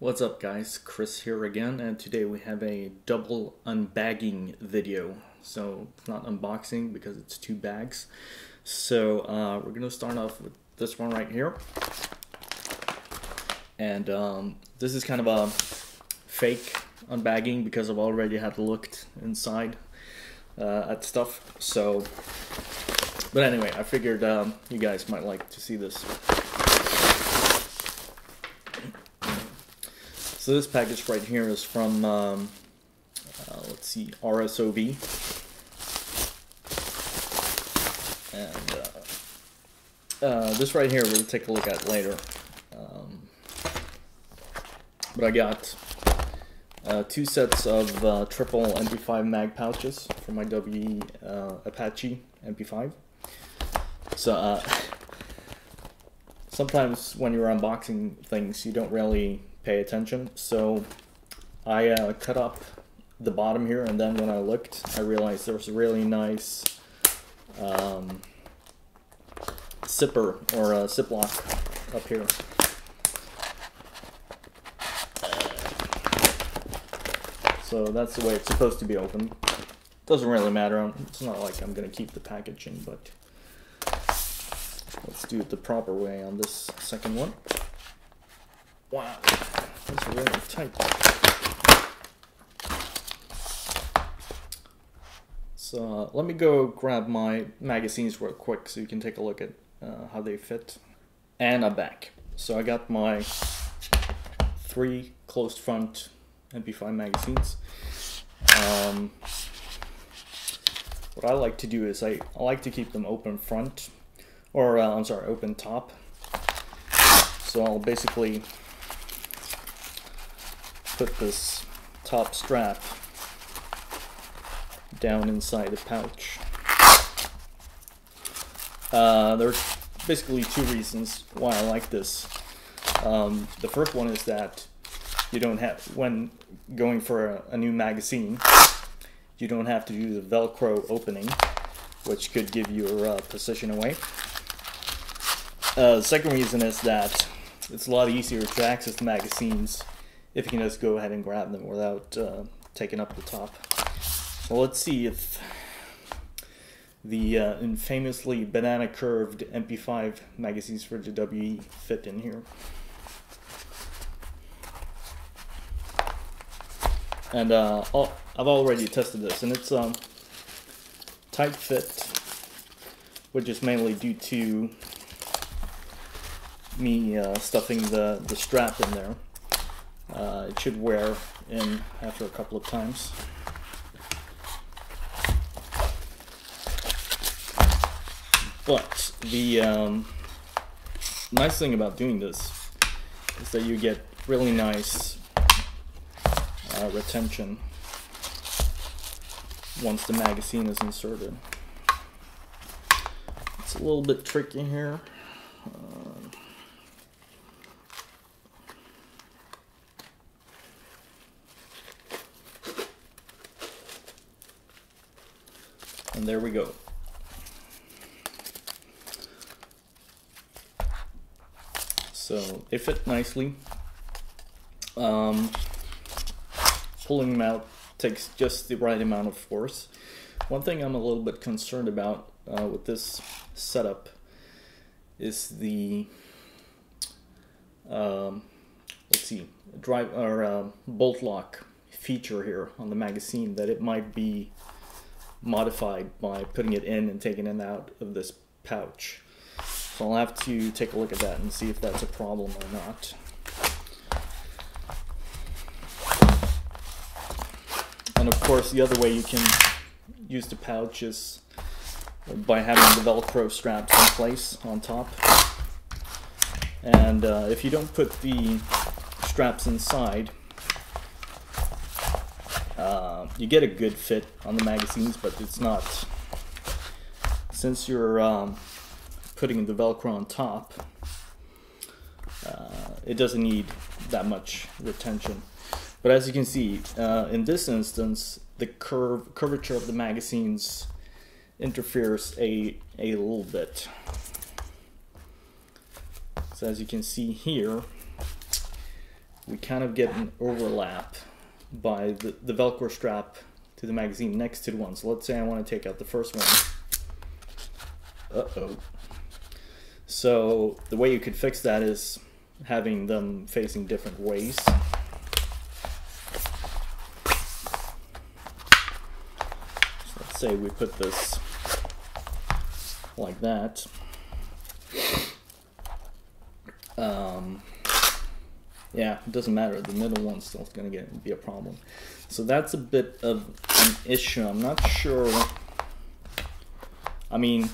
What's up guys, Chris here again, and today we have a double unbagging video. So it's not unboxing because it's two bags. So we're going to start off with this one right here. And this is kind of a fake unbagging because I've already had looked inside at stuff. So, but anyway, I figured you guys might like to see this. So this package right here is from, let's see, RSOV. And this right here we'll take a look at later. But I got two sets of triple MP5 mag pouches for my Apache MP5. So sometimes when you're unboxing things you don't really pay attention, so I cut up the bottom here, and then when I looked I realized there was a really nice zipper or a ziplock up here. So that's the way it's supposed to be opened. Doesn't really matter, it's not like I'm gonna keep the packaging, but let's do it the proper way on this second one. Wow, that's really tight. So let me go grab my magazines real quick so you can take a look at how they fit. And I'm back. So I got my 3 closed front MP5 magazines. What I like to do is I like to keep them open front, or I'm sorry, open top. So I'll basically put this top strap down inside the pouch. There's basically 2 reasons why I like this. The first one is that you don't have, when going for a new magazine, you don't have to do the Velcro opening, which could give your position away. The second reason is that it's a lot easier to access the magazines if you can just go ahead and grab them without taking up the top. So let's see if the infamously banana curved MP5 magazines for the WE fit in here. And I've already tested this, and it's tight fit, which is mainly due to me stuffing the strap in there. It should wear in after a couple of times. But the nice thing about doing this is that you get really nice retention once the magazine is inserted. It's a little bit tricky here. And there we go. So they fit nicely. Pulling them out takes just the right amount of force. One thing I'm a little bit concerned about with this setup is the let's see, drive or bolt lock feature here on the magazine, that it might be modified by putting it in and taking it out of this pouch. So I'll have to take a look at that and see if that's a problem or not. And of course the other way you can use the pouch is by having the Velcro straps in place on top. And if you don't put the straps inside, you get a good fit on the magazines, but it's not, since you're putting the Velcro on top, it doesn't need that much retention. But as you can see, in this instance, the curvature of the magazines interferes a little bit. So as you can see here, we kind of get an overlap by the Velcro strap to the magazine next to the one. So let's say I want to take out the first one. Uh-oh. So the way you could fix that is having them facing different ways. So let's say we put this like that. Yeah, it doesn't matter. The middle one's still going to be a problem. So that's a bit of an issue. I'm not sure. I mean,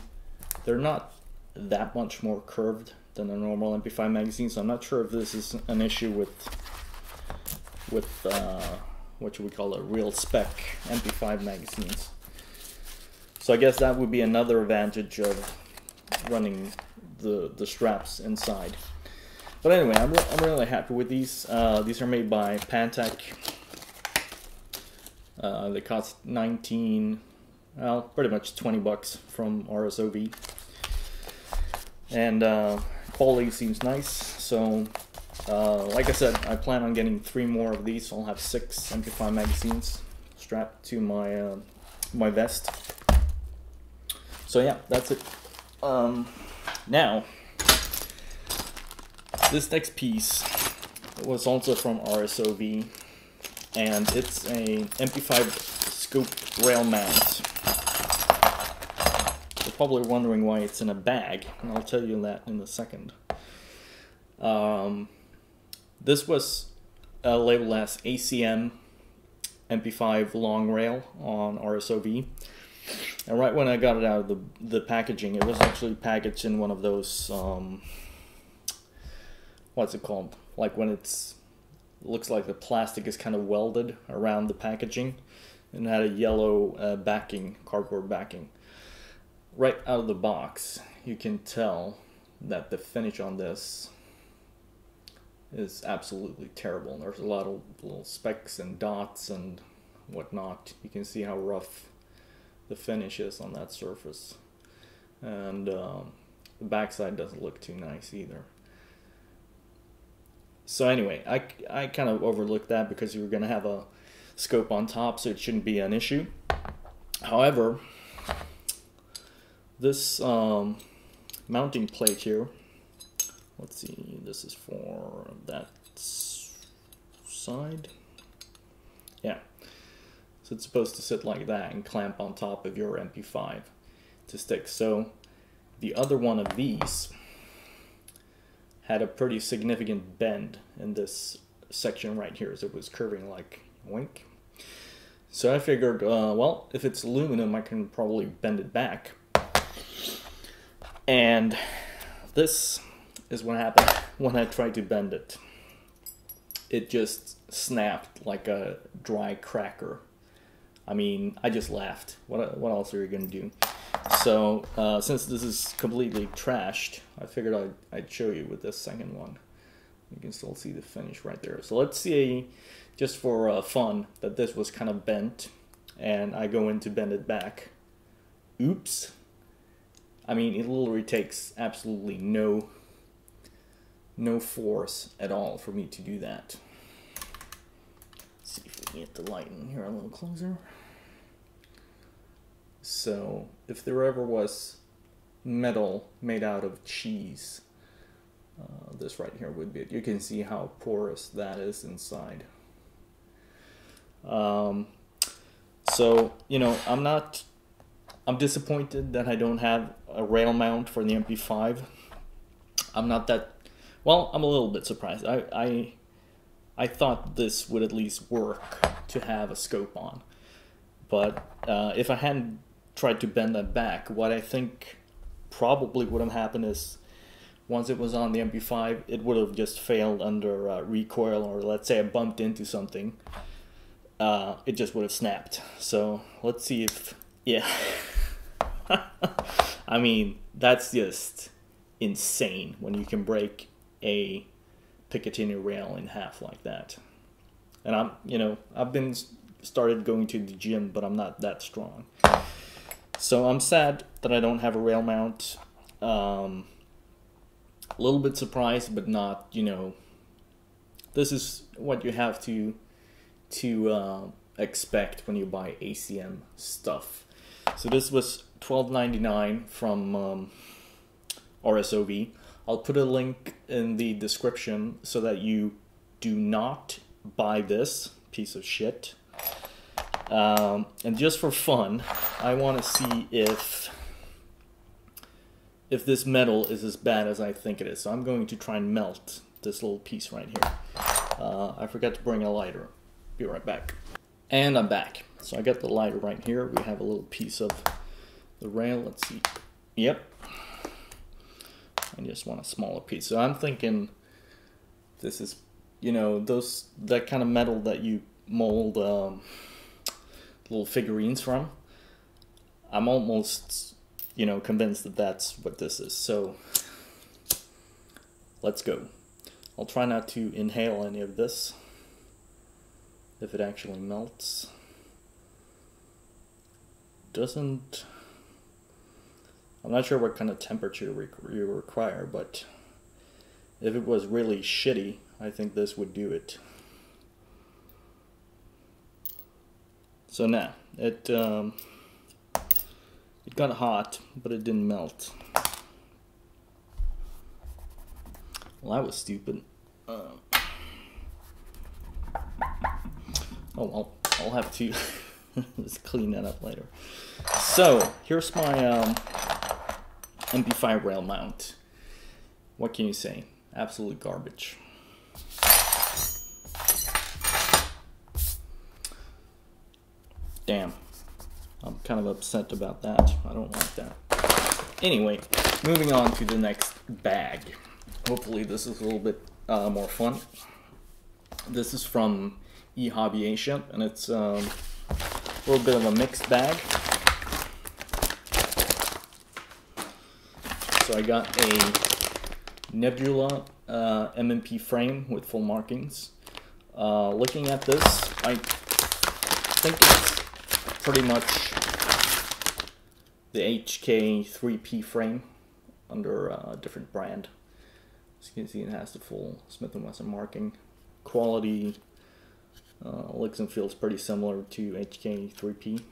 they're not that much more curved than a normal MP5 magazine, so I'm not sure if this is an issue with what should we call it, real spec MP5 magazines. So I guess that would be another advantage of running the straps inside. But anyway, I'm really happy with these. These are made by Pantech. They cost pretty much 20 bucks from RSOV. And quality seems nice. So, like I said, I plan on getting 3 more of these. So I'll have 6 MP5 magazines strapped to my my vest. So yeah, that's it. Now, this next piece was also from RSOV, and it's a MP5 scoop rail mount. You're probably wondering why it's in a bag, and I'll tell you that in a second. This was labeled as ACM MP5 long rail on RSOV. And right when I got it out of the packaging, it was actually packaged in one of those, what's it called? Like when looks like the plastic is kind of welded around the packaging, and had a yellow backing, cardboard backing. Right out of the box, you can tell that the finish on this is absolutely terrible. There's a lot of little specks and dots and whatnot. You can see how rough the finish is on that surface, and the backside doesn't look too nice either. So anyway, I kind of overlooked that because you were going to have a scope on top, so it shouldn't be an issue. However, this mounting plate here, let's see, this is for that side. Yeah. So it's supposed to sit like that and clamp on top of your MP5 to stick. So the other one of these had a pretty significant bend in this section right here, so it was curving like wink. So I figured, well, if it's aluminum, I can probably bend it back. And this is what happened when I tried to bend it. It just snapped like a dry cracker. I mean, I just laughed. What else are you going to do? So, since this is completely trashed, I figured I'd show you with this second one. You can still see the finish right there. So let's see, just for fun, that this was kind of bent, and I go in to bend it back. Oops. I mean, it literally takes absolutely no force at all for me to do that. Let's see if we can get the light in here a little closer. So, if there ever was metal made out of cheese, this right here would be it. You can see how porous that is inside. So, you know, I'm disappointed that I don't have a rail mount for the MP5. I'm not that, well, I'm a little bit surprised. I thought this would at least work to have a scope on. But if I hadn't tried to bend that back, what I think probably would have happened is once it was on the MP5, it would have just failed under recoil, or let's say I bumped into something. It just would have snapped. So let's see if, yeah. I mean, that's just insane when you can break a Picatinny rail in half like that. And I've been started going to the gym, but I'm not that strong. So I'm sad that I don't have a rail mount. A little bit surprised, but not, this is what you have to expect when you buy ACM stuff. So this was $12.99 from RSOV. I'll put a link in the description so that you do not buy this piece of shit. And just for fun, I want to see if this metal is as bad as I think it is. So I'm going to try and melt this little piece right here. I forgot to bring a lighter. Be right back. And I'm back. So I got the lighter right here. We have a little piece of the rail. Let's see. Yep. I just want a smaller piece. So I'm thinking this is, you know, that kind of metal that you mold little figurines from. I'm almost, you know, convinced that that's what this is. So let's go. I'll try not to inhale any of this if it actually melts. Doesn't... I'm not sure what kind of temperature you require, but if it was really shitty, I think this would do it. So now, it got hot, but it didn't melt. Well, that was stupid. Oh well, I'll have to just clean that up later. So, here's my MP5 rail mount. What can you say? Absolute garbage. Damn. I'm kind of upset about that. I don't like that. Anyway, moving on to the next bag. Hopefully this is a little bit more fun. This is from eHobbyAsia, and it's a little bit of a mixed bag. So I got a Nebula MMP frame with full markings. Looking at this, I think it's pretty much the HK3P frame under a different brand. As you can see, it has the full Smith & Wesson marking. Quality looks and feels pretty similar to HK3P.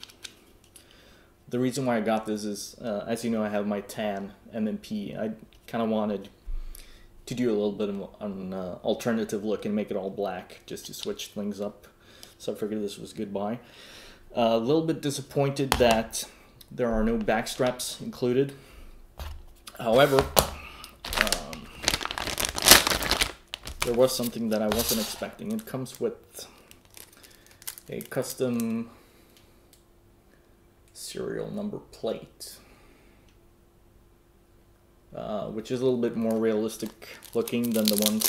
The reason why I got this is, as you know, I have my tan MMP. I kind of wanted to do a little bit of an alternative look and make it all black, just to switch things up. So I figured this was a good buy. A little bit disappointed that there are no back straps included. However, there was something that I wasn't expecting. It comes with a custom serial number plate, which is a little bit more realistic looking than the ones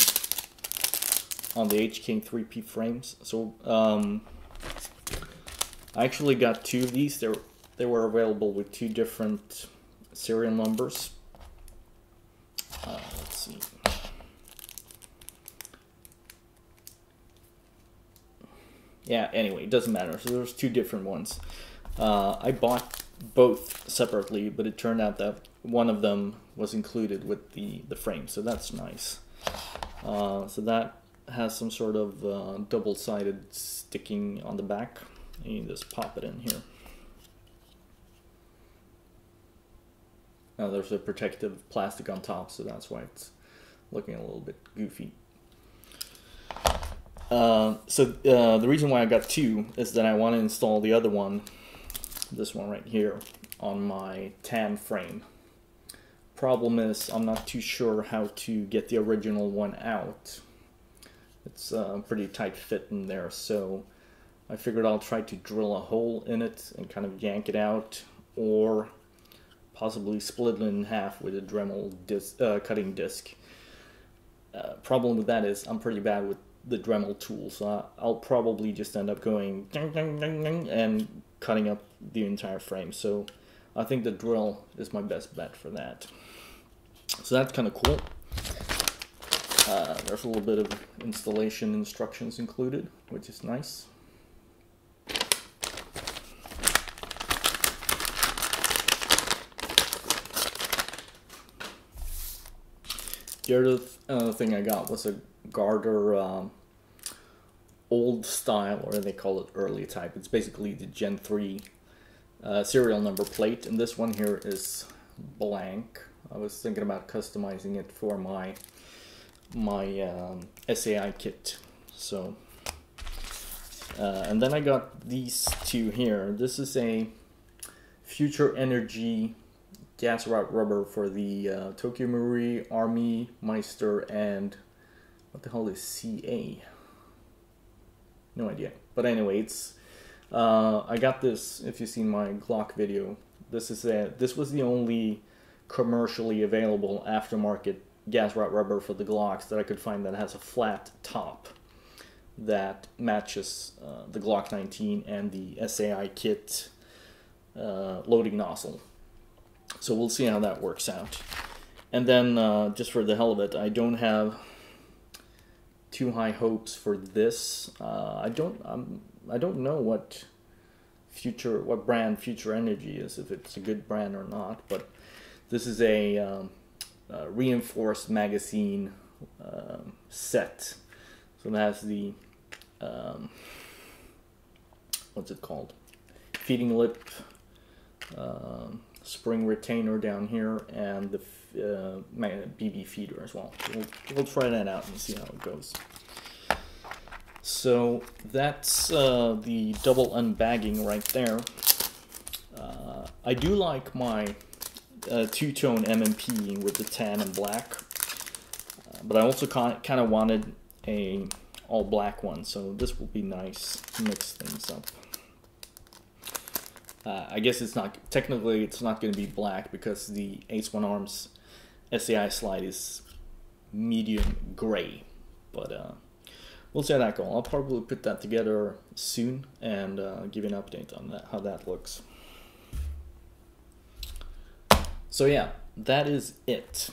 on the HK3P frames. So I actually got two of these. They were available with two different serial numbers. Let's see. Yeah, anyway, it doesn't matter. So there's two different ones. I bought both separately, but it turned out that one of them was included with the frame, so that's nice. So that has some sort of double-sided sticking on the back, and you just pop it in here. Now there's a protective plastic on top, so that's why it's looking a little bit goofy. The reason why I got two is that I want to install the other one, this one right here, on my tan frame. Problem is, I'm not too sure how to get the original one out. It's a pretty tight fit in there, so I figured I'll try to drill a hole in it and kind of yank it out, or possibly split it in half with a Dremel cutting disc. Problem with that is I'm pretty bad with the Dremel tool, so I'll probably just end up going ding, ding, ding, ding, and cutting up the entire frame. So I think the drill is my best bet for that. So that's kind of cool. There's a little bit of installation instructions included, which is nice. The other thing I got was a garter old style, or they call it early type. It's basically the Gen 3 serial number plate, and this one here is blank. I was thinking about customizing it for my SAI kit. So and then I got these two here. This is a Future Energy gas route rubber for the Tokyo Marui, Army, Meister, and what the hell is CA? No idea. But anyway, it's I got this. If you've seen my Glock video, this was the only commercially available aftermarket gas route rubber for the Glocks that I could find that has a flat top that matches the Glock 19 and the SAI kit loading nozzle. So we'll see how that works out. And then just for the hell of it, I don't have too high hopes for this. I don't know what brand Future Energy is, if it's a good brand or not. But this is a reinforced magazine set. So it has the what's it called? Feeding lip, spring retainer down here, and the BB feeder as well. We'll try that out and see how it goes. So that's the double unbagging right there. I do like my two-tone MMP with the tan and black, but I also kind of wanted a all-black one, so this will be nice to mix things up. I guess it's not going to be black because the Ace One Arms SAI slide is medium gray, but we'll see how that goes. I'll probably put that together soon and give you an update on that, how that looks. So yeah, that is it.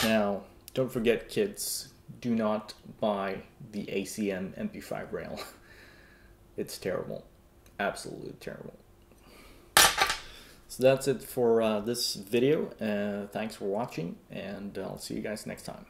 Now, don't forget, kids, do not buy the ACM MP5 rail. It's terrible, absolutely terrible. So that's it for this video. Thanks for watching, and I'll see you guys next time.